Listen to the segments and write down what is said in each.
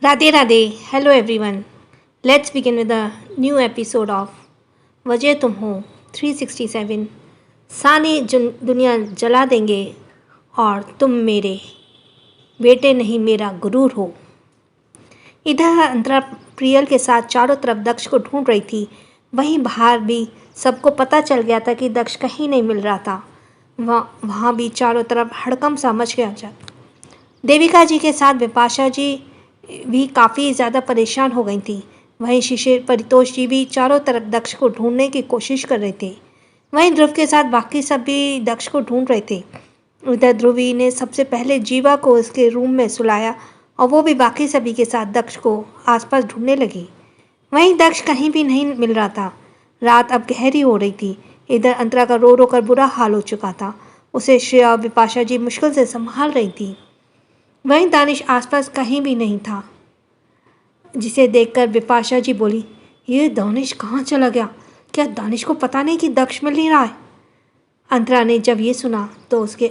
Radhe Radhe. Hello everyone. Let's begin with a new episode of वजह तुम हो 367. सानी दुनिया जला देंगे और तुम मेरे बेटे नहीं मेरा गुरूर हो। इधर अंतरा प्रियल के साथ चारों तरफ दक्ष को ढूंढ रही थी। वहीं बाहर भी सबको पता चल गया था कि दक्ष कहीं नहीं मिल रहा था। वहाँ भी चारों तरफ हड़कंप सा मच गया। देविका जी के साथ विपाशा जी भी काफ़ी ज़्यादा परेशान हो गई थी। वहीं शिशिर परितोष जी भी चारों तरफ दक्ष को ढूंढने की कोशिश कर रहे थे। वहीं ध्रुव के साथ बाकी सब भी दक्ष को ढूंढ रहे थे। उधर ध्रुवी ने सबसे पहले जीवा को उसके रूम में सुलाया और वो भी बाकी सभी के साथ दक्ष को आसपास ढूंढने लगी। वहीं दक्ष कहीं भी नहीं मिल रहा था। रात अब गहरी हो रही थी। इधर अंतरा का रो रो कर बुरा हाल हो चुका था। उसे श्रेया और विपाशा जी मुश्किल से संभाल रही थी। वहीं दानिश आसपास कहीं भी नहीं था, जिसे देखकर विपाशा जी बोली, ये दानिश कहाँ चला गया? क्या दानिश को पता नहीं कि दक्ष मिल नहीं रहा है? अंतरा ने जब ये सुना तो उसके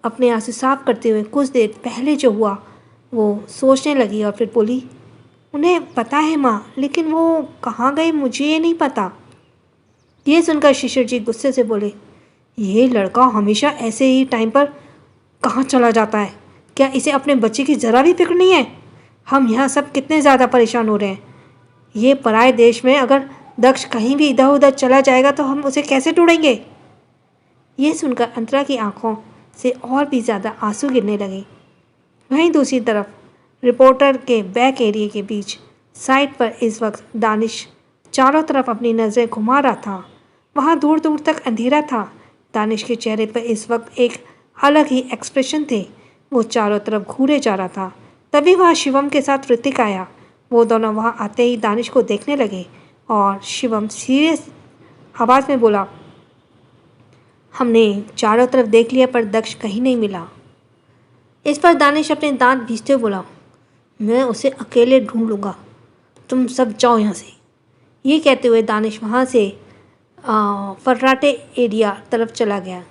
अपने आंसू साफ करते हुए कुछ देर पहले जो हुआ वो सोचने लगी और फिर बोली, उन्हें पता है माँ, लेकिन वो कहाँ गए मुझे ये नहीं पता। ये सुनकर शिशिर जी गुस्से से बोले, ये लड़का हमेशा ऐसे ही टाइम पर कहाँ चला जाता है? क्या इसे अपने बच्चे की ज़रा भी फिक्र नहीं है? हम यहाँ सब कितने ज़्यादा परेशान हो रहे हैं। ये पराए देश में अगर दक्ष कहीं भी इधर उधर चला जाएगा तो हम उसे कैसे ढूंढेंगे? ये सुनकर अंतरा की आंखों से और भी ज़्यादा आंसू गिरने लगे। वहीं दूसरी तरफ रिपोर्टर के बैक एरिया के बीच साइड पर इस वक्त दानिश चारों तरफ अपनी नज़रें घुमा रहा था। वहाँ दूर दूर तक अंधेरा था। दानिश के चेहरे पर इस वक्त एक अलग ही एक्सप्रेशन थे। वो चारों तरफ घूरे जा रहा था। तभी वहाँ शिवम के साथ ऋतिक आया। वो दोनों वहाँ आते ही दानिश को देखने लगे और शिवम सीरियस आवाज़ में बोला, हमने चारों तरफ देख लिया पर दक्ष कहीं नहीं मिला। इस पर दानिश अपने दांत भींचते हुए बोला, मैं उसे अकेले ढूंढ लूँगा, तुम सब जाओ यहाँ से। ये कहते हुए दानिश वहाँ से फर्राटे एरिया तरफ चला गया,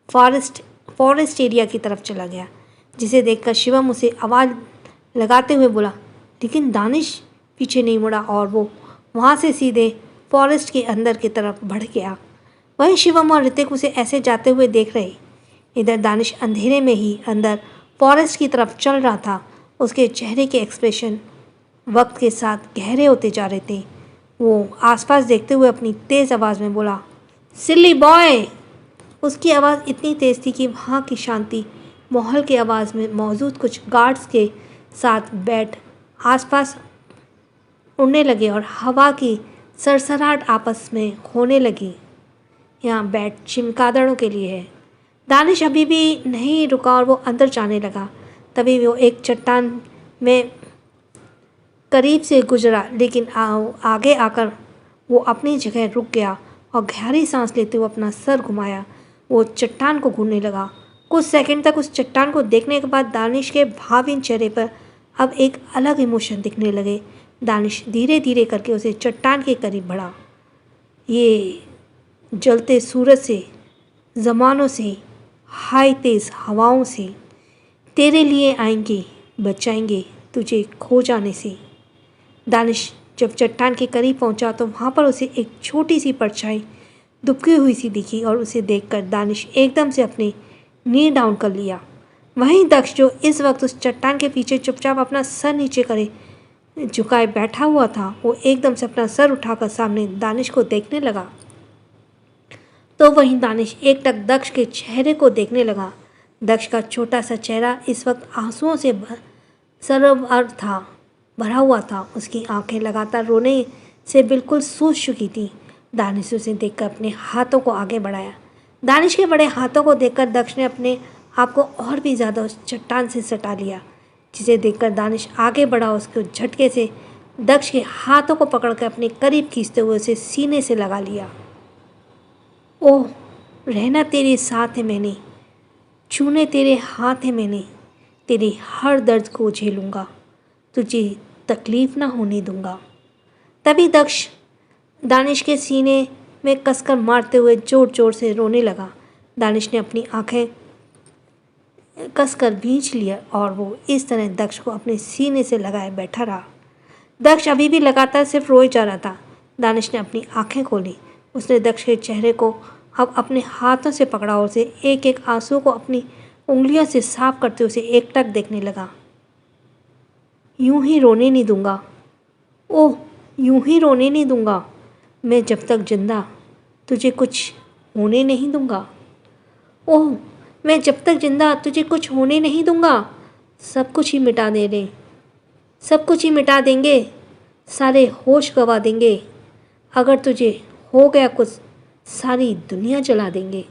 फॉरेस्ट एरिया की तरफ चला गया, जिसे देखकर शिवम उसे आवाज़ लगाते हुए बोला, लेकिन दानिश पीछे नहीं मुड़ा और वो वहाँ से सीधे फॉरेस्ट के अंदर की तरफ बढ़ गया। वहीं शिवम और ऋतिक उसे ऐसे जाते हुए देख रहे। इधर दानिश अंधेरे में ही अंदर फॉरेस्ट की तरफ चल रहा था। उसके चेहरे के एक्सप्रेशन वक्त के साथ गहरे होते जा रहे थे। वो आसपास देखते हुए अपनी तेज़ आवाज़ में बोला, सिल्ली बॉय। उसकी आवाज़ इतनी तेज़ थी कि वहाँ की शांति माहौल की आवाज़ में मौजूद कुछ गार्ड्स के साथ बैठ आसपास उड़ने लगे और हवा की सरसराहट आपस में होने लगी। यहाँ बैठ चमगादड़ों के लिए है। दानिश अभी भी नहीं रुका और वो अंदर जाने लगा। तभी वो एक चट्टान में करीब से गुजरा, लेकिन आगे आकर वो अपनी जगह रुक गया और गहरी सांस लेते हुए अपना सर घुमाया। वो चट्टान को घूरने लगा। कुछ सेकंड तक उस चट्टान को देखने के बाद दानिश के भावहीन चेहरे पर अब एक अलग इमोशन दिखने लगे। दानिश धीरे धीरे करके उसे चट्टान के करीब बढ़ा। ये जलते सूरज से, ज़मानों से, हाय तेज़ हवाओं से तेरे लिए आएंगे, बचाएंगे तुझे खो जाने से। दानिश जब चट्टान के करीब पहुंचा तो वहाँ पर उसे एक छोटी सी परछाई दुबकी हुई सी दिखी और उसे देखकर दानिश एकदम से अपने नी डाउन कर लिया। वहीं दक्ष जो इस वक्त उस चट्टान के पीछे चुपचाप अपना सर नीचे करे झुकाए बैठा हुआ था, वो एकदम से अपना सर उठाकर सामने दानिश को देखने लगा। तो वहीं दानिश एकटक दक्ष के चेहरे को देखने लगा। दक्ष का छोटा सा चेहरा इस वक्त आंसुओं से सरवर था, भरा हुआ था। उसकी आंखें लगातार रोने से बिल्कुल सूज चुकी थी। दानिश उसे देखकर अपने हाथों को आगे बढ़ाया। दानिश के बड़े हाथों को देखकर दक्ष ने अपने आप को और भी ज़्यादा उस चट्टान से सटा लिया, जिसे देखकर दानिश आगे बढ़ा। उसको झटके से दक्ष के हाथों को पकड़कर अपने करीब खींचते हुए उसे सीने से लगा लिया। ओह, रहना तेरे साथ है मैंने, छूने तेरे हाथ है मैंने, तेरे हर दर्द को झेलूँगा, तुझे तकलीफ़ ना होने दूँगा। तभी दक्ष दानिश के सीने में कसकर मारते हुए ज़ोर ज़ोर से रोने लगा। दानिश ने अपनी आंखें कसकर भींच लिया और वो इस तरह दक्ष को अपने सीने से लगाए बैठा रहा। दक्ष अभी भी लगातार सिर्फ रोए जा रहा था। दानिश ने अपनी आंखें खोली। उसने दक्ष के चेहरे को अब अपने हाथों से पकड़ा और उसे एक एक आंसू को अपनी उंगलियों से साफ करते उसे एकटक देखने लगा। यूं ही रोने नहीं दूंगा, ओह यूं ही रोने नहीं दूंगा। मैं जब तक जिंदा तुझे कुछ होने नहीं दूंगा। ओह मैं जब तक जिंदा तुझे कुछ होने नहीं दूंगा। सब कुछ ही मिटा दे रहे, सब कुछ ही मिटा देंगे, सारे होश गंवा देंगे। अगर तुझे हो गया कुछ, सारी दुनिया जला देंगे।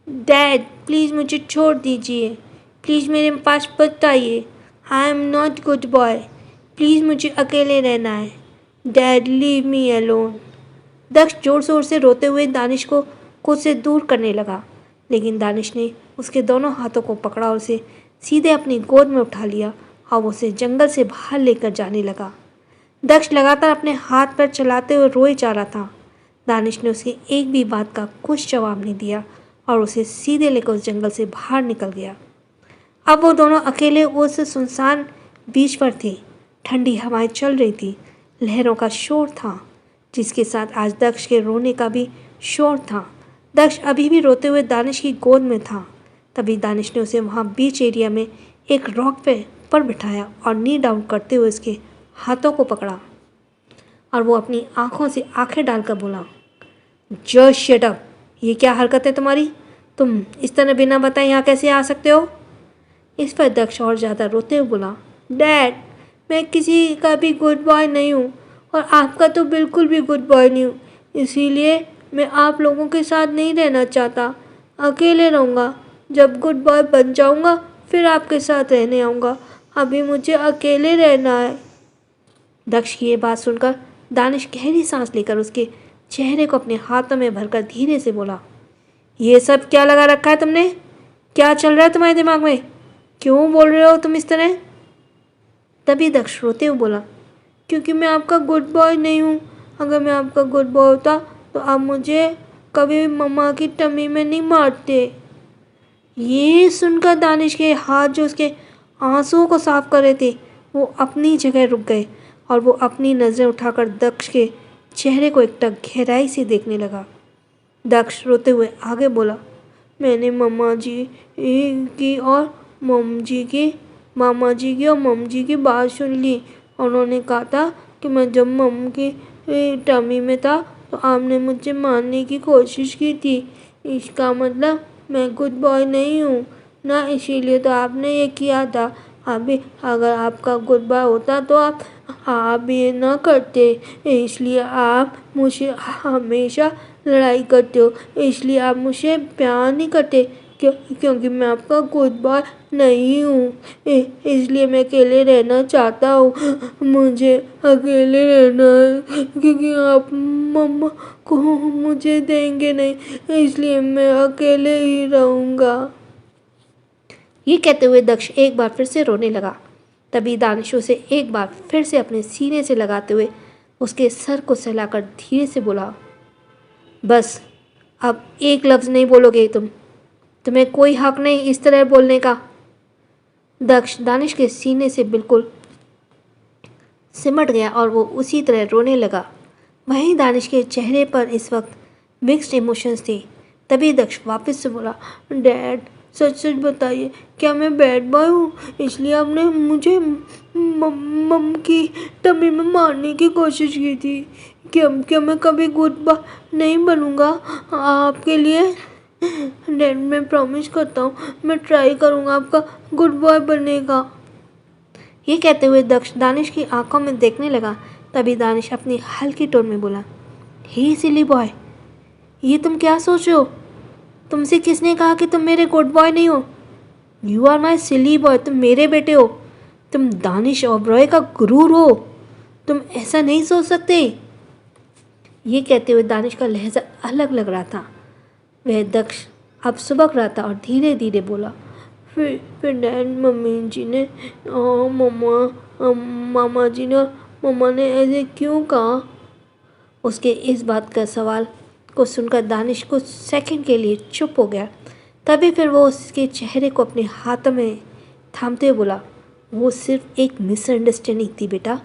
डैड प्लीज़ मुझे छोड़ दीजिए, प्लीज़ मेरे पास मत आइए। I am not good boy, please मुझे अकेले रहना है। Dad leave me alone. Daksh जोर शोर से रोते हुए दानिश को खुद से दूर करने लगा, लेकिन दानिश ने उसके दोनों हाथों को पकड़ा और उसे सीधे अपनी गोद में उठा लिया और उसे जंगल से बाहर लेकर जाने लगा। दक्ष लगातार अपने हाथ पैर चलाते हुए रोए जा रहा था। दानिश ने उसकी एक भी बात का कुछ जवाब नहीं दिया और उसे सीधे लेकर उस जंगल से बाहर निकल गया। अब वो दोनों अकेले उस सुनसान बीच पर थे। ठंडी हवाएं चल रही थी, लहरों का शोर था, जिसके साथ आज दक्ष के रोने का भी शोर था। दक्ष अभी भी रोते हुए दानिश की गोद में था। तभी दानिश ने उसे वहाँ बीच एरिया में एक रॉक पर बिठाया और नी डाउन करते हुए उसके हाथों को पकड़ा और वो अपनी आंखों से आंखें डालकर बोला, जस्ट शट अप। ये क्या हरकत है तुम्हारी? तुम इस तरह बिना बताए यहाँ कैसे आ सकते हो? इस पर दक्ष और ज़्यादा रोते हुए बोला, डैड मैं किसी का भी गुड बॉय नहीं हूँ और आपका तो बिल्कुल भी गुड बॉय नहीं हूँ, इसीलिए मैं आप लोगों के साथ नहीं रहना चाहता, अकेले रहूँगा। जब गुड बॉय बन जाऊँगा फिर आपके साथ रहने आऊँगा, अभी मुझे अकेले रहना है। दक्ष की ये बात सुनकर दानिश गहरी सांस लेकर उसके चेहरे को अपने हाथों में भरकर धीरे से बोला, ये सब क्या लगा रखा है तुमने? क्या चल रहा है तुम्हारे दिमाग में? क्यों बोल रहे हो तुम इस तरह? तभी दक्ष रोते हुए बोला, क्योंकि मैं आपका गुड बॉय नहीं हूँ। अगर मैं आपका गुड बॉय होता तो आप मुझे कभी मम्मा की टमी में नहीं मारते। ये सुनकर दानिश के हाथ जो उसके आंसुओं को साफ कर रहे थे वो अपनी जगह रुक गए और वो अपनी नज़रें उठाकर दक्ष के चेहरे को एकटक गहराई से देखने लगा। दक्ष रोते हुए आगे बोला, मैंने मामा जी की और मम जी की मामा जी की और मम जी की बात सुन ली। उन्होंने कहा था कि मैं जब मम की टमी में था तो आपने मुझे मारने की कोशिश की थी। इसका मतलब मैं गुड बॉय नहीं हूँ ना, इसीलिए तो आपने ये किया था। अभी अगर आपका गुड बॉय होता तो आप ये ना करते, इसलिए आप मुझे हमेशा लड़ाई करते हो, इसलिए आप मुझे प्यार नहीं करते क्योंकि मैं आपका गुड बॉय नहीं हूँ, इसलिए मैं अकेले रहना चाहता हूँ। मुझे अकेले रहना है क्योंकि आप मम्मा को मुझे देंगे नहीं, इसलिए मैं अकेले ही रहूँगा। ये कहते हुए दक्ष एक बार फिर से रोने लगा। तभी दानिश उसे एक बार फिर से अपने सीने से लगाते हुए उसके सर को सहलाकर धीरे से बोला, बस अब एक लफ्ज़ नहीं बोलोगे तुम्हें कोई हक नहीं इस तरह बोलने का। दक्ष दानिश के सीने से बिल्कुल सिमट गया और वो उसी तरह रोने लगा। वहीं दानिश के चेहरे पर इस वक्त मिक्स्ड इमोशंस थे। तभी दक्ष वापस से बोला, डैड सच सच बताइए, क्या मैं बैड बॉय हूँ? इसलिए आपने मुझे मम की टमी में मारने की कोशिश की थी। क्या मैं कभी गुड बॉय नहीं बनूँगा आपके लिए? डैड मैं प्रॉमिस करता हूँ मैं ट्राई करूँगा आपका गुड बॉय बनने का। ये कहते हुए दक्ष दानिश की आंखों में देखने लगा। तभी दानिश अपनी हल्की टोन में बोला, हे सिली बॉय, ये तुम क्या सोच रहे हो? तुमसे किसने कहा कि तुम मेरे गुड बॉय नहीं हो? You are my silly boy, तुम मेरे बेटे हो, तुम दानिश ओबरॉय का गुरूर हो, तुम ऐसा नहीं सोच सकते। ये कहते हुए दानिश का लहजा अलग लग रहा था। वह दक्ष अब सुबक रहा था और धीरे धीरे बोला, फिर डैड मम्मी जी ने मामा जी ने मम्मा ने ऐसे क्यों कहा? उसके इस बात का सवाल को सुनकर दानिश कुछ सेकंड के लिए चुप हो गया। तभी फिर वो उसके चेहरे को अपने हाथों में थामते हुए बोला, वो सिर्फ एक मिसअंडरस्टैंडिंग थी बेटा,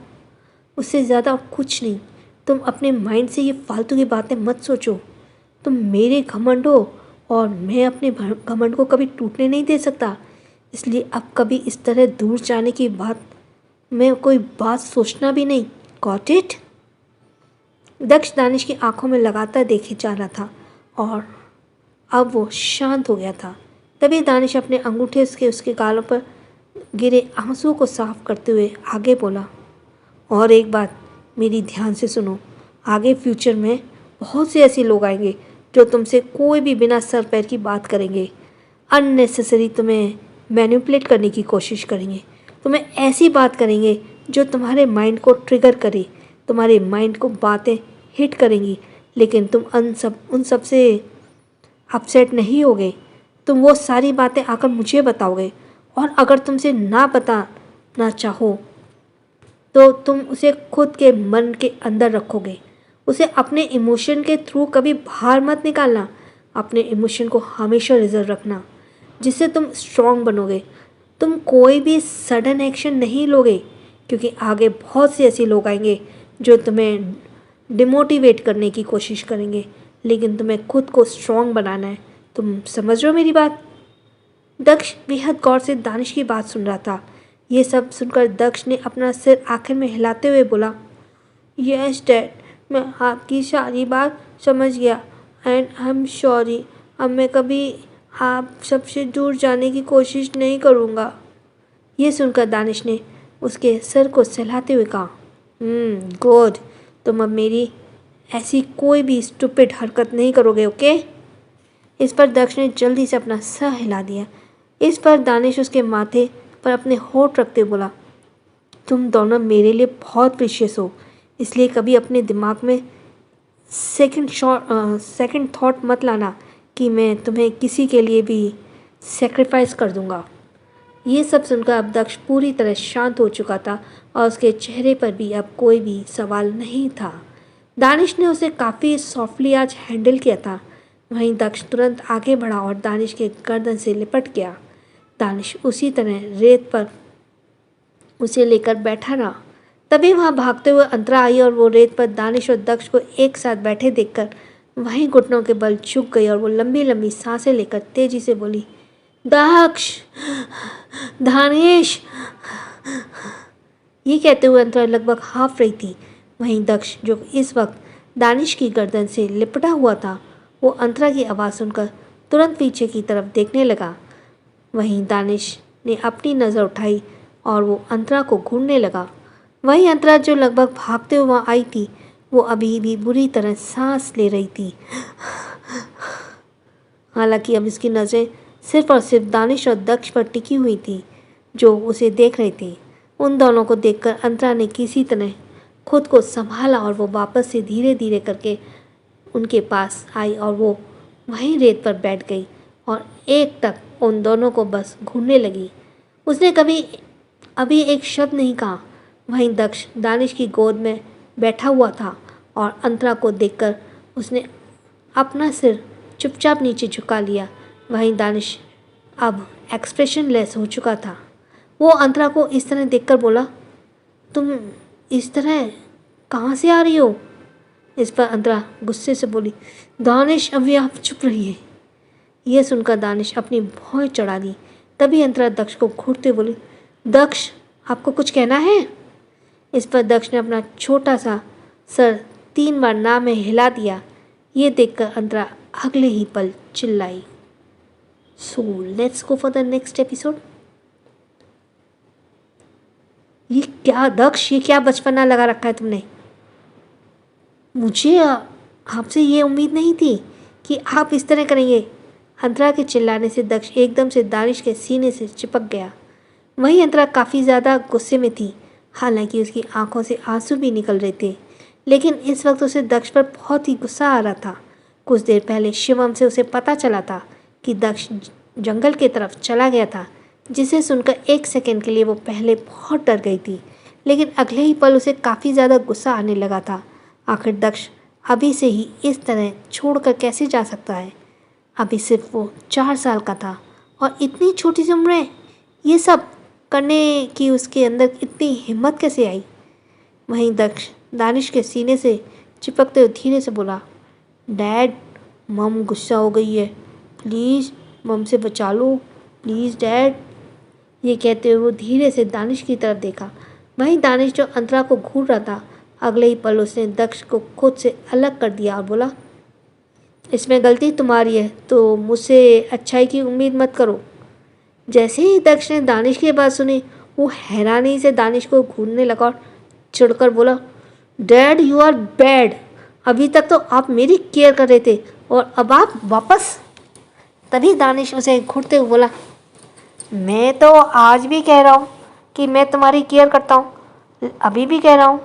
उससे ज़्यादा और कुछ नहीं। तुम अपने माइंड से ये फालतू की बातें मत सोचो। तुम मेरे घमंड हो और मैं अपने घमंड को कभी टूटने नहीं दे सकता, इसलिए अब कभी इस तरह दूर जाने की बात में कोई बात सोचना भी नहीं। Got it? दक्ष दानिश की आंखों में लगातार देखे जा रहा था और अब वो शांत हो गया था। तभी दानिश अपने अंगूठे से उसके गालों पर गिरे आंसुओं को साफ करते हुए आगे बोला, और एक बात मेरी ध्यान से सुनो, आगे फ्यूचर में बहुत से ऐसे लोग आएंगे जो तुमसे कोई भी बिना सर पैर की बात करेंगे, अननेसेसरी तुम्हें मैनिपुलेट करने की कोशिश करेंगे, तुम्हें ऐसी बात करेंगे जो तुम्हारे माइंड को ट्रिगर करे, तुम्हारे माइंड को बातें हिट करेंगी, लेकिन तुम उन सब से अपसेट नहीं होगे। तुम वो सारी बातें आकर मुझे बताओगे, और अगर तुमसे ना बताना चाहो तो तुम उसे खुद के मन के अंदर रखोगे। उसे अपने इमोशन के थ्रू कभी बाहर मत निकालना। अपने इमोशन को हमेशा रिजर्व रखना, जिससे तुम स्ट्रांग बनोगे। तुम कोई भी सडन एक्शन नहीं लोगे, क्योंकि आगे बहुत से ऐसे लोग आएंगे जो तुम्हें डिमोटिवेट करने की कोशिश करेंगे, लेकिन तुम्हें खुद को स्ट्रांग बनाना है। तुम समझ रहे हो मेरी बात? दक्ष बेहद गौर से दानिश की बात सुन रहा था। ये सब सुनकर दक्ष ने अपना सिर आखिर में हिलाते हुए बोला, यस डैड, मैं आपकी सारी बात समझ गया एंड आई एम सॉरी। अब मैं कभी आप सबसे दूर जाने की कोशिश नहीं करूँगा। ये सुनकर दानिश ने उसके सर को सहलाते हुए कहा, गुड, तुम अब मेरी ऐसी कोई भी स्टूपिड हरकत नहीं करोगे, ओके? इस पर दक्ष ने जल्दी से अपना सर हिला दिया। इस पर दानिश उसके माथे पर अपने होठ रखते हुए बोला, तुम दोनों मेरे लिए बहुत प्रीशियस हो, इसलिए कभी अपने दिमाग में सेकंड थॉट मत लाना कि मैं तुम्हें किसी के लिए भी सेक्रीफाइस कर दूंगा। ये सब सुनकर अब दक्ष पूरी तरह शांत हो चुका था और उसके चेहरे पर भी अब कोई भी सवाल नहीं था। दानिश ने उसे काफ़ी सॉफ्टली आज हैंडल किया था। वहीं दक्ष तुरंत आगे बढ़ा और दानिश के गर्दन से लिपट गया। दानिश उसी तरह रेत पर उसे लेकर बैठा रहा। तभी वहाँ भागते हुए अंतरा आई और वो रेत पर दानिश और दक्ष को एक साथ बैठे देखकर वहीं घुटनों के बल झुक गई और वो लंबी लंबी सांसें लेकर तेजी से बोली, दक्ष, दानिश। ये कहते हुए अंतरा लगभग हाफ रही थी। वहीं दक्ष, जो इस वक्त दानिश की गर्दन से लिपटा हुआ था, वो अंतरा की आवाज़ सुनकर तुरंत पीछे की तरफ देखने लगा। वहीं दानिश ने अपनी नज़र उठाई और वो अंतरा को घूरने लगा। वहीं अंतरा, जो लगभग भागते हुए वहाँ आई थी, वो अभी भी बुरी तरह सांस ले रही थी। हालांकि अब इसकी नज़रें सिर्फ और सिर्फ दानिश और दक्ष पर टिकी हुई थी, जो उसे देख रहे थे। उन दोनों को देखकर अंतरा ने किसी तरह खुद को संभाला और वो वापस से धीरे धीरे करके उनके पास आई और वो वहीं रेत पर बैठ गई और एक टक उन दोनों को बस घूरने लगी। उसने कभी अभी एक शब्द नहीं कहा। वहीं दक्ष दानिश की गोद में बैठा हुआ था और अंतरा को देखकर उसने अपना सिर चुपचाप नीचे झुका लिया। वहीं दानिश अब एक्सप्रेशनलेस हो चुका था। वो अंतरा को इस तरह देखकर बोला, तुम इस तरह कहाँ से आ रही हो? इस पर अंतरा गुस्से से बोली, दानिश, अभी आप चुप रहिए। यह सुनकर दानिश अपनी भौं चढ़ा ली। तभी अंतरा दक्ष को घूरते बोली, दक्ष, आपको कुछ कहना है? इस पर दक्ष ने अपना छोटा सा सर 3 बार ना में हिला दिया। ये देखकर अंतरा अगले ही पल चिल्लाई। So let's go for the next episode. ये क्या दक्ष, ये क्या बचपना लगा रखा है तुमने? मुझे आपसे ये उम्मीद नहीं थी कि आप इस तरह करेंगे। अंतरा के चिल्लाने से दक्ष एकदम से दानिश के सीने से चिपक गया। वहीं अंतरा काफ़ी ज़्यादा गुस्से में थी। हालांकि उसकी आंखों से आंसू भी निकल रहे थे, लेकिन इस वक्त उसे दक्ष पर बहुत ही गुस्सा आ रहा था। कुछ देर पहले शिवम से उसे पता चला था कि दक्ष जंगल की तरफ चला गया था, जिसे सुनकर एक सेकंड के लिए वो पहले बहुत डर गई थी, लेकिन अगले ही पल उसे काफ़ी ज़्यादा गुस्सा आने लगा था। आखिर दक्ष अभी से ही इस तरह छोड़कर कैसे जा सकता है? अभी सिर्फ वो 4 साल का था और इतनी छोटी सी उम्र में ये सब करने की उसके अंदर इतनी हिम्मत कैसे आई। वहीं दक्ष दानिश के सीने से चिपकते हुए धीरे से बोला, डैड, मम गुस्सा हो गई है, प्लीज़ मम से बचा लो, प्लीज़ डैड। ये कहते हुए वो धीरे से दानिश की तरफ देखा। वहीं दानिश जो अंतरा को घूर रहा था, अगले ही पल उसने दक्ष को खुद से अलग कर दिया और बोला, इसमें गलती तुम्हारी है तो मुझसे अच्छाई की उम्मीद मत करो। जैसे ही दक्ष ने दानिश की बात सुनी, वो हैरानी से दानिश को घूरने लगा और चिढ़कर बोला, डैड यू आर बैड। अभी तक तो आप मेरी केयर कर रहे थे और अब आप वापस। तभी दानिश उसे घूरते हुए बोला, मैं तो आज भी कह रहा हूँ कि मैं तुम्हारी केयर करता हूँ, अभी भी कह रहा हूँ,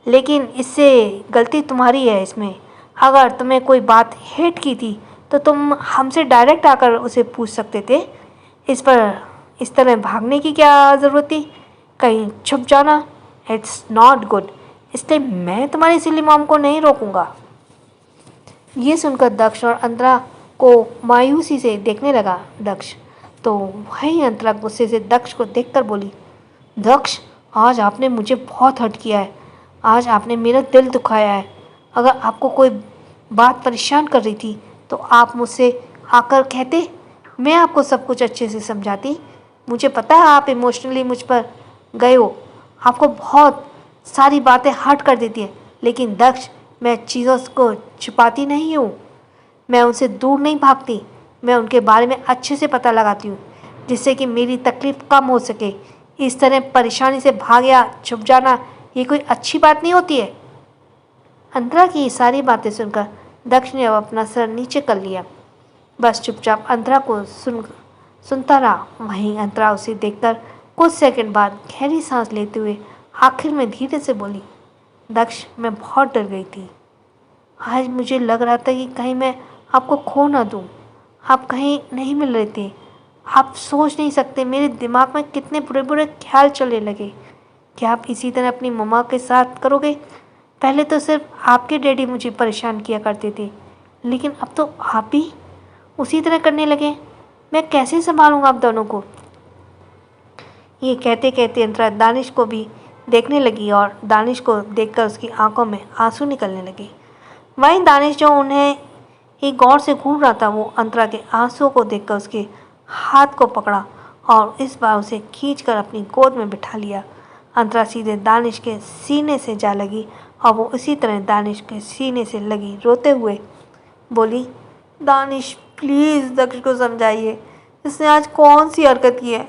लेकिन इससे गलती तुम्हारी है। इसमें अगर तुम्हें कोई बात हेट की थी तो तुम हमसे डायरेक्ट आकर उसे पूछ सकते थे। इस तरह भागने की क्या ज़रूरत थी, कहीं छुप जाना, इट्स नॉट गुड। इसलिए मैं तुम्हारी सिली मॉम को नहीं रोकूंगा। ये सुनकर दक्ष और अंतरा को मायूसी से देखने लगा दक्ष। तो वहीं अंतरा गुस्से से दक्ष को देखकर बोली, दक्ष, आज आपने मुझे बहुत हर्ट किया है, आज आपने मेरा दिल दुखाया है। अगर आपको कोई बात परेशान कर रही थी तो आप मुझसे आकर कहते, मैं आपको सब कुछ अच्छे से समझाती। मुझे पता है आप इमोशनली मुझ पर गए हो, आपको बहुत सारी बातें हर्ट कर देती है, लेकिन दक्ष, मैं चीज़ों को छुपाती नहीं हूँ, मैं उनसे दूर नहीं भागती, मैं उनके बारे में अच्छे से पता लगाती हूँ जिससे कि मेरी तकलीफ़ कम हो सके। इस तरह परेशानी से भाग या छुप जाना ये कोई अच्छी बात नहीं होती है। अंतरा की सारी बातें सुनकर दक्ष ने अब अपना सर नीचे कर लिया, बस चुपचाप अंतरा को सुनता रहा। वहीं अंतरा उसे देखकर कुछ सेकंड बाद गहरी सांस लेते हुए आखिर में धीरे से बोली, दक्ष, मैं बहुत डर गई थी। आज मुझे लग रहा था कि कहीं मैं आपको खो ना दूँ। आप कहीं नहीं मिल रहे थे। आप सोच नहीं सकते मेरे दिमाग में कितने बुरे बुरे ख्याल चलने लगे। क्या आप इसी तरह अपनी मम्मा के साथ करोगे? पहले तो सिर्फ आपके डैडी मुझे परेशान किया करते थे, लेकिन अब तो आप भी उसी तरह करने लगे। मैं कैसे संभालूंगा आप दोनों को? ये कहते कहते अंतरा दानिश को भी देखने लगी और दानिश को देखकर उसकी आंखों में आंसू निकलने लगे। वहीं दानिश जो उन्हें एक गौर से घूर रहा था, वो अंतरा के आंसुओं को देखकर उसके हाथ को पकड़ा और इस बार उसे खींचकर अपनी गोद में बिठा लिया। अंतरा सीधे दानिश के सीने से जा लगी और वो इसी तरह दानिश के सीने से लगी रोते हुए बोली, दानिश प्लीज़ दक्ष को समझाइए, इसने आज कौन सी हरकत की है,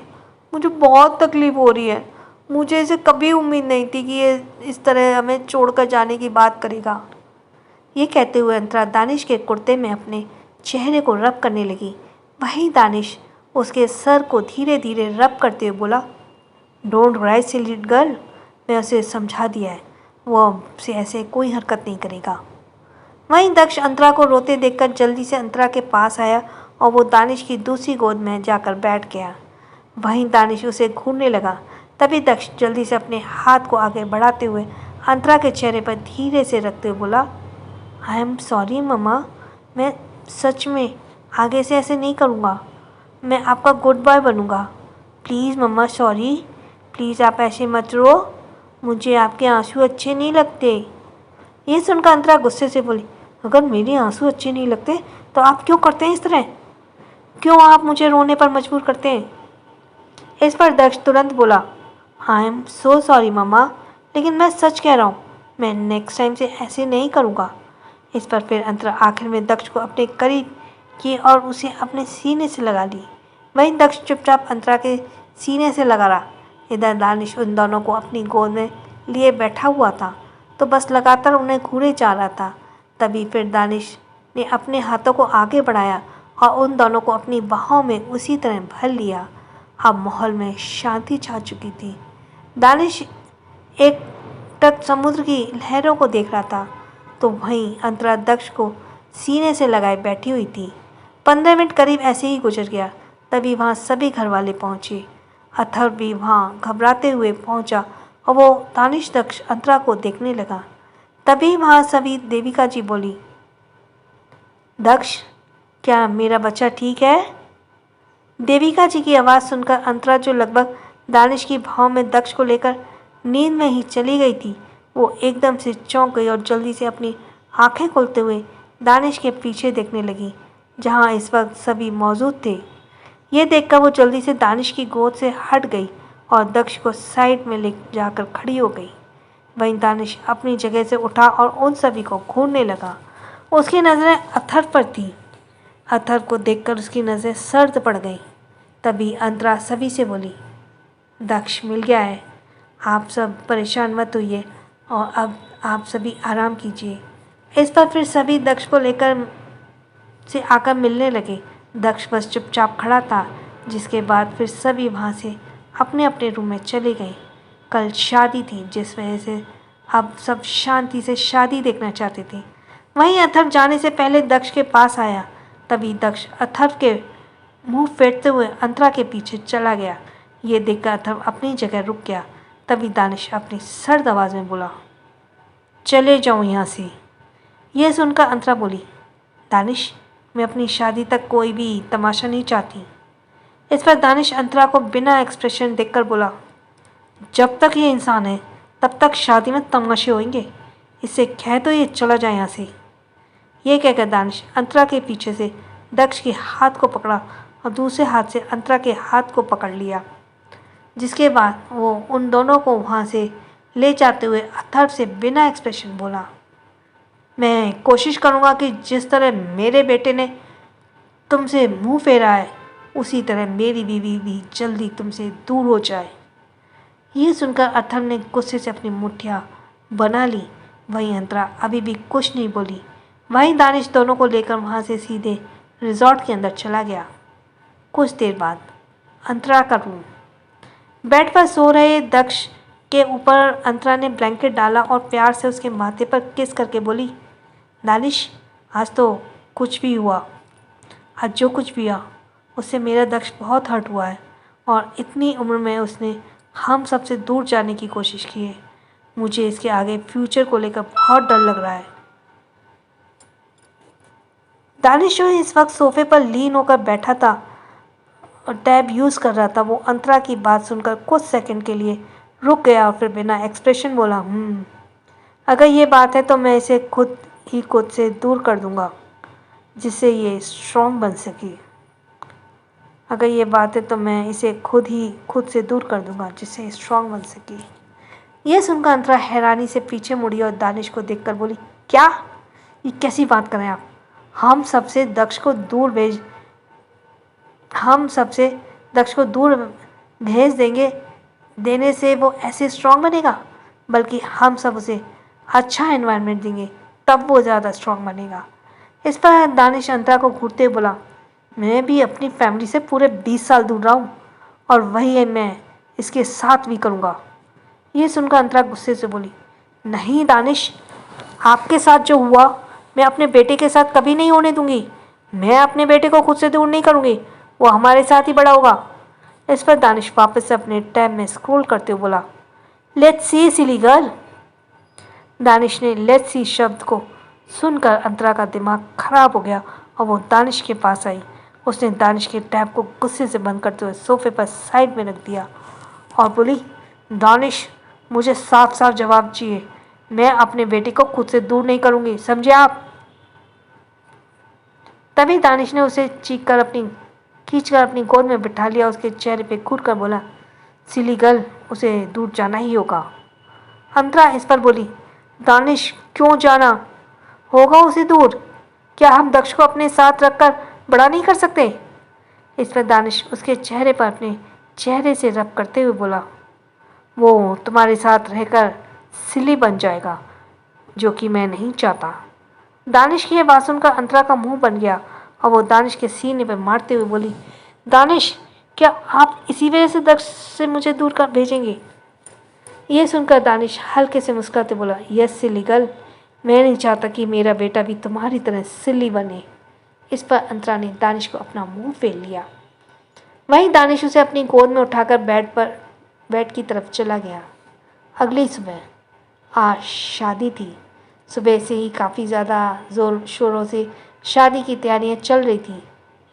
मुझे बहुत तकलीफ़ हो रही है। मुझे इसे कभी उम्मीद नहीं थी कि ये इस तरह हमें छोड़कर जाने की बात करेगा। ये कहते हुए अंतरा दानिश के कुर्ते में अपने चेहरे को रब करने लगी। वहीं दानिश उसके सर को धीरे धीरे रब करते हुए बोला, डोंट क्राई सिली गर्ल, मैं उसे समझा दिया है, वो अब से ऐसे कोई हरकत नहीं करेगा। वहीं दक्ष अंतरा को रोते देखकर जल्दी से अंतरा के पास आया और वो दानिश की दूसरी गोद में जाकर बैठ गया। वहीं दानिश उसे घूरने लगा। तभी दक्ष जल्दी से अपने हाथ को आगे बढ़ाते हुए अंतरा के चेहरे पर धीरे से रखते हुए बोला, आई एम सॉरी मम्मा, मैं सच में आगे से ऐसे नहीं करूँगा, मैं आपका गुड बॉय बनूँगा। प्लीज़ मम्मा, सॉरी, प्लीज़ आप ऐसे मत रो, मुझे आपके आंसू अच्छे नहीं लगते। ये सुनकर अंतरा गुस्से से बोली, अगर मेरे आंसू अच्छे नहीं लगते तो आप क्यों करते हैं इस तरह? क्यों आप मुझे रोने पर मजबूर करते हैं? इस पर दक्ष तुरंत बोला, आई एम सो सॉरी मम्मा, लेकिन मैं सच कह रहा हूँ, मैं नेक्स्ट टाइम से ऐसे नहीं करूँगा। इस पर फिर अंतरा आखिर में दक्ष को अपने करीब की और उसे अपने सीने से लगा ली। वहीं दक्ष चुपचाप अंतरा के सीने से लगा रहा। इधर दानिश उन दोनों को अपनी गोद में लिए बैठा हुआ था, तो बस लगातार उन्हें घूरे जा रहा था। तभी फिर दानिश ने अपने हाथों को आगे बढ़ाया और उन दोनों को अपनी बाहों में उसी तरह भर लिया। अब माहौल में शांति छा चुकी थी। दानिश एक तक समुद्र की लहरों को देख रहा था, तो वहीं अंतरा दक्ष को सीने से लगाए बैठी हुई थी। 15 मिनट करीब ऐसे ही गुजर गया। तभी वहाँ सभी घर वाले पहुँचे। अथर्व भी वहाँ घबराते हुए पहुँचा और वो दानिश दक्ष अंतरा को देखने लगा। तभी वहाँ सभी देविका जी बोली, दक्ष क्या मेरा बच्चा ठीक है? देविका जी की आवाज़ सुनकर अंतरा, जो लगभग दानिश की भाव में दक्ष को लेकर नींद में ही चली गई थी, वो एकदम से चौंक गई और जल्दी से अपनी आंखें खोलते हुए दानिश के पीछे देखने लगी, जहां इस वक्त सभी मौजूद थे। ये देखकर वो जल्दी से दानिश की गोद से हट गई और दक्ष को साइड में ले जाकर खड़ी हो गई। वहीं दानिश अपनी जगह से उठा और उन सभी को घूरने लगा। उसकी नज़रें अथर पर थी। अथर को देखकर उसकी नज़रें सर्द पड़ गईं। तभी अंतरा सभी से बोली, दक्ष मिल गया है, आप सब परेशान मत होइए और अब आप सभी आराम कीजिए। इस पर फिर सभी दक्ष को लेकर से आकर मिलने लगे। दक्ष बस चुपचाप खड़ा था, जिसके बाद फिर सभी वहाँ से अपने अपने रूम में चले गए। कल शादी थी, जिस वजह से अब सब शांति से शादी देखना चाहते थे। वहीं अथर्व जाने से पहले दक्ष के पास आया। तभी दक्ष अथर्व के मुंह फेरते हुए अंतरा के पीछे चला गया। ये देखकर अथर्व अपनी जगह रुक गया। तभी दानिश अपनी सर्द आवाज़ में बोला, चले जाओ यहाँ से। यह सुनकर अंतरा बोली, दानिश, मैं अपनी शादी तक कोई भी तमाशा नहीं चाहती। इस पर दानिश अंतरा को बिना एक्सप्रेशन देखकर बोला, जब तक ये इंसान है तब तक शादी में तमाशे होंगे, इससे कह तो ये चला जाए यहाँ से। ये कहकर दानिश अंतरा के पीछे से दक्ष के हाथ को पकड़ा और दूसरे हाथ से अंतरा के हाथ को पकड़ लिया, जिसके बाद वो उन दोनों को वहाँ से ले जाते हुए अथर्व से बिना एक्सप्रेशन बोला, मैं कोशिश करूँगा कि जिस तरह मेरे बेटे ने तुमसे मुंह फेरा है, उसी तरह मेरी बीवी भी जल्दी तुमसे दूर हो जाए। ये सुनकर अथर्व ने गुस्से से अपनी मुठ्ठियाँ बना ली। वहीं अंतरा अभी भी कुछ नहीं बोली। वहीं दानिश दोनों को लेकर वहाँ से सीधे रिजॉर्ट के अंदर चला गया। कुछ देर बाद अंतरा का रूम। बेड पर सो रहे दक्ष के ऊपर अंतरा ने ब्लैंकेट डाला और प्यार से उसके माथे पर किस करके बोली, दानिश, आज तो कुछ भी हुआ, आज जो कुछ भी हुआ उससे मेरा दक्ष बहुत हर्ट हुआ है और इतनी उम्र में उसने हम सबसे दूर जाने की कोशिश की है। मुझे इसके आगे फ्यूचर को लेकर बहुत डर लग रहा है। दानिश जो इस वक्त सोफे पर लीन होकर बैठा था और टैब यूज़ कर रहा था, वो अंतरा की बात सुनकर कुछ सेकंड के लिए रुक गया और फिर बिना एक्सप्रेशन बोला, अगर ये बात है तो मैं इसे खुद से दूर कर दूंगा, जिससे ये स्ट्रॉन्ग बन सके। अगर ये बात है तो मैं इसे खुद से दूर कर दूंगा, जिससे स्ट्रॉन्ग बन सके। यह सुनकर अंतरा हैरानी से पीछे मुड़ी और दानिश को देखकर बोली, क्या? ये कैसी बात कर रहे हैं आप? हम सबसे दक्ष को दूर भेज देने से वो ऐसे स्ट्रॉन्ग बनेगा, बल्कि हम सब उसे अच्छा एनवायरनमेंट देंगे, तब वो ज़्यादा स्ट्रॉन्ग बनेगा। इस पर दानिश अंतरा को घूरते हुए बोला, मैं भी अपनी फैमिली से पूरे 20 साल दूर रहा हूँ और वही मैं इसके साथ भी करूँगा। ये सुनकर अंतरा गुस्से से बोली, नहीं दानिश, आपके साथ जो हुआ मैं अपने बेटे के साथ कभी नहीं होने दूंगी। मैं अपने बेटे को खुद से दूर नहीं करूँगी, वो हमारे साथ ही बड़ा होगा। इस पर दानिश वापस से अपने टैब में स्क्रॉल करते हुए बोला, let's see silly girl. Danish ने लेट्स सी शब्द को सुनकर अंतरा का दिमाग खराब हो गया और वो दानिश के पास आई। उसने दानिश के टैब को गुस्से से बंद करते हुए सोफे पर साइड में रख दिया और बोली, दानिश, मुझे साफ साफ जवाब चाहिए। मैं अपने बेटे को खुद से दूर नहीं करूँगी, समझे आप? तभी दानिश ने उसे खींचकर अपनी गोद में बिठा लिया। उसके चेहरे पे घूर कर बोला, सिली गर्ल, उसे दूर जाना ही होगा। अंतरा इस पर बोली, दानिश, क्यों जाना होगा उसे दूर? क्या हम दक्ष को अपने साथ रखकर बड़ा नहीं कर सकते? इस पर दानिश उसके चेहरे पर अपने चेहरे से रब करते हुए बोला, वो तुम्हारे साथ रहकर सिली बन जाएगा, जो कि मैं नहीं चाहता। दानिश की यह बात सुनकर अंतरा का मुंह बन गया और वो दानिश के सीने पर मारते हुए बोली, दानिश, क्या आप इसी वजह से दक्ष से मुझे दूर कर भेजेंगे? यह सुनकर दानिश हल्के से मुस्कुराते बोला, यस सिली गर्ल, मैं नहीं चाहता कि मेरा बेटा भी तुम्हारी तरह सिली बने। इस पर अंतरा ने दानिश को अपना मुंह फेर लिया। वहीं दानिश उसे अपनी गोद में उठाकर बेड की तरफ चला गया। अगली सुबह, आज शादी थी। सुबह से ही काफ़ी ज़्यादा ज़ोर शोरों से शादी की तैयारियां चल रही थी,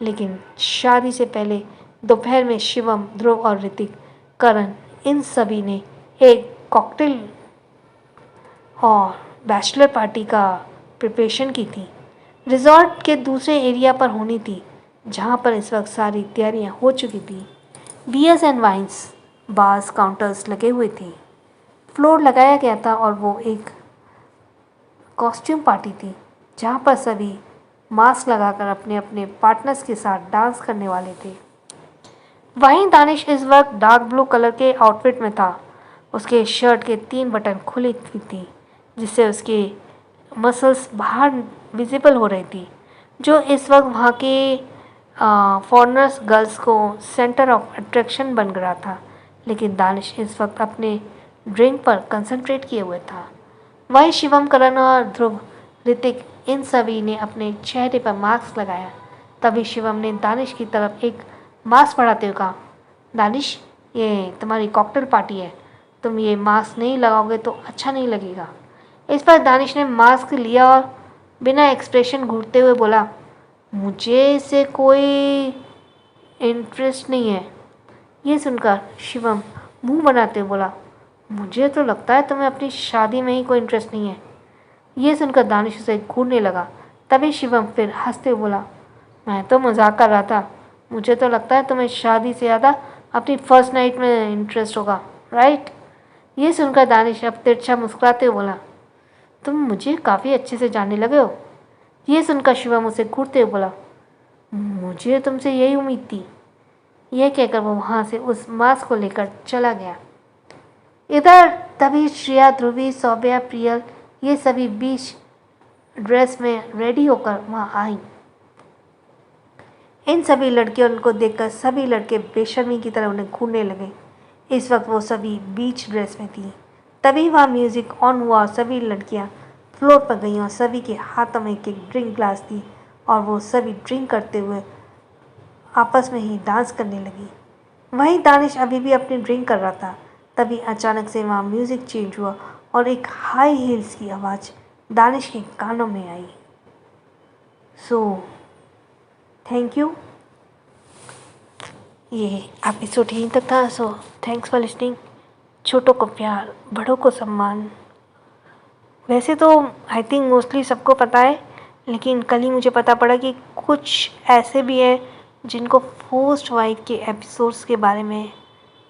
लेकिन शादी से पहले दोपहर में शिवम, ध्रुव और ऋतिक, करण, इन सभी ने एक कॉकटेल और बैचलर पार्टी का प्रिपरेशन की थी। रिजॉर्ट के दूसरे एरिया पर होनी थी, जहाँ पर इस वक्त सारी तैयारियां हो चुकी थी। Beers and wines, bars, counters लगे हुए थे। फ्लोर लगाया गया था और वो एक कॉस्ट्यूम पार्टी थी, जहाँ पर सभी मास्क लगाकर अपने अपने पार्टनर्स के साथ डांस करने वाले थे। वहीं दानिश इस वक्त डार्क ब्लू कलर के आउटफिट में था। उसके शर्ट के 3 बटन खुली थी, जिससे उसके मसल्स बाहर विजिबल हो रही थी, जो इस वक्त वहाँ के फॉरेनर्स गर्ल्स को सेंटर ऑफ अट्रैक्शन बन रहा था। लेकिन दानिश इस वक्त अपने ड्रिंक पर कंसंट्रेट किए हुए था। वहीं शिवम, करण और ध्रुव, ऋतिक, इन सभी ने अपने चेहरे पर मास्क लगाया। तभी शिवम ने दानिश की तरफ एक मास्क बढ़ाते हुए कहा, दानिश, ये तुम्हारी कॉकटेल पार्टी है, तुम ये मास्क नहीं लगाओगे तो अच्छा नहीं लगेगा। इस पर दानिश ने मास्क लिया और बिना एक्सप्रेशन घूरते हुए बोला, मुझे इससे कोई इंटरेस्ट नहीं है। ये सुनकर शिवम मुंह बनाते हुए बोला, मुझे तो लगता है तुम्हें अपनी शादी में ही कोई इंटरेस्ट नहीं है। ये सुनकर दानिश उसे घूरने लगा। तभी शिवम फिर हंसते हुए बोला, मैं तो मजाक कर रहा था, मुझे तो लगता है तुम्हें शादी से ज़्यादा अपनी फर्स्ट नाइट में इंटरेस्ट होगा, राइट? ये सुनकर दानिश अब तिरछा मुस्कुराते हुए बोला, तुम मुझे काफ़ी अच्छे से जानने लगे हो। ये सुनकर शिवम उसे घूरते हुए बोला, मुझे तुमसे यही उम्मीद थी। यह कहकर वो वहाँ से उस मास्क को लेकर चला गया। इधर तभी श्रेया, ध्रुवी, सौम्या, प्रियल, ये सभी बीच ड्रेस में रेडी होकर वहाँ आई। इन सभी लड़कियों को देखकर सभी लड़के बेशर्मी की तरह उन्हें घूरने लगे। इस वक्त वो सभी बीच ड्रेस में थी। तभी वहाँ म्यूज़िक ऑन हुआ और सभी लड़कियाँ फ्लोर पर गईं और सभी के हाथों में एक एक ड्रिंक ग्लास थी और वो सभी ड्रिंक करते हुए आपस में ही डांस करने लगी। वहीं दानिश अभी भी अपनी ड्रिंक कर रहा था। तभी अचानक से वहाँ म्यूज़िक चेंज हुआ और एक हाई हील्स की आवाज़ दानिश के कानों में आई। Thank you. ये एपिसोड यहीं तक था। Thanks for listening. छोटों को प्यार, बड़ों को सम्मान। वैसे तो आई थिंक मोस्टली सबको पता है, लेकिन कल ही मुझे पता पड़ा कि कुछ ऐसे भी हैं जिनको फर्स्ट वाइफ के एपिसोड्स के बारे में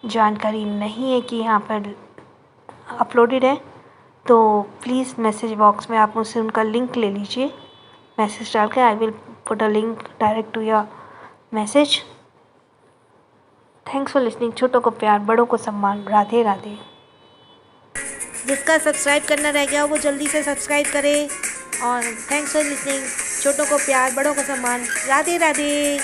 जानकारी नहीं है कि यहाँ पर अपलोडेड है। तो प्लीज़ मैसेज बॉक्स में आप मुझसे उनका लिंक ले लीजिए। मैसेज डाल के I will put a link direct to your message. Thanks for listening. छोटों को प्यार, बड़ों को सम्मान। राधे राधे। जिसका सब्सक्राइब करना रह गया वो जल्दी से सब्सक्राइब करे। और थैंक्स फॉर लिसनिंग। छोटों को प्यार, बड़ों को सम्मान। राधे राधे।